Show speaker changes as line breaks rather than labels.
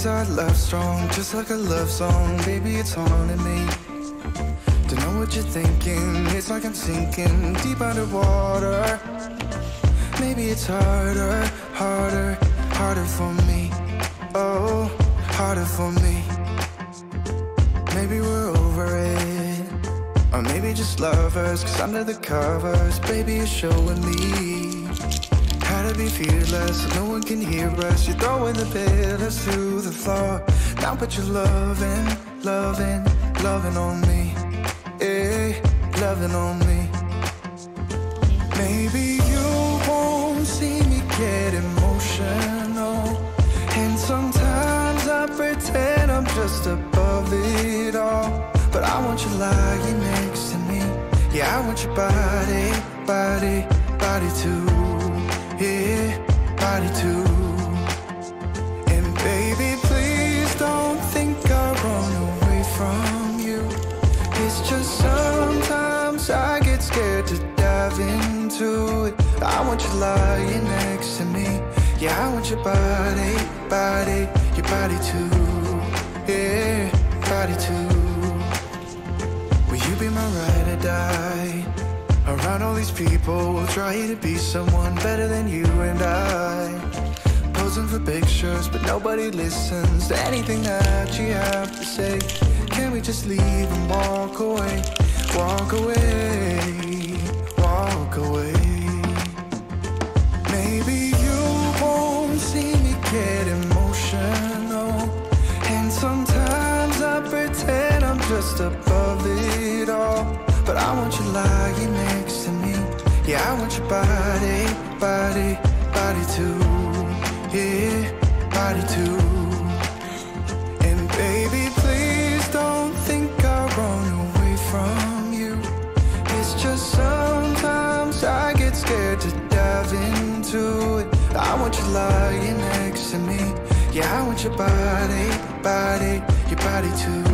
Is our love strong, just like a love song? Baby, it's haunting me. Don't know what you're thinking. It's like I'm sinking deep underwater. Maybe it's harder, harder, harder for me. Oh, harder for me. Maybe we're over it, or maybe just lovers. Cause under the covers, baby, you're showing me how to be fearless so no one can hear us. You're throwing the pillars to the floor. Now put your loving, loving, loving on me. Yeah, loving on me. Maybe you won't see me get emotional, and sometimes I pretend I'm just above it all. But I want you lying next to me. Yeah, I want your body, body, body too. Yeah, body too. And baby, please don't think I run away from you. It's just sometimes I get scared to dive into it. I want you lying next to me. Yeah, I want your body, body, your body too. Yeah, body too. Will you be my ride or die? Around all these people, we'll try to be someone better than you and I. Posing for pictures, but nobody listens to anything that you have to say. Can we just leave and walk away? Walk away, walk away. Maybe you won't see me get emotional, and sometimes I pretend I'm just above it all. But I want you lying next to me. Yeah, I want your body, body, body too. Yeah, body too. And baby, please don't think I'll run away from you. It's just sometimes I get scared to dive into it. I want you lying next to me. Yeah, I want your body, body, your body too.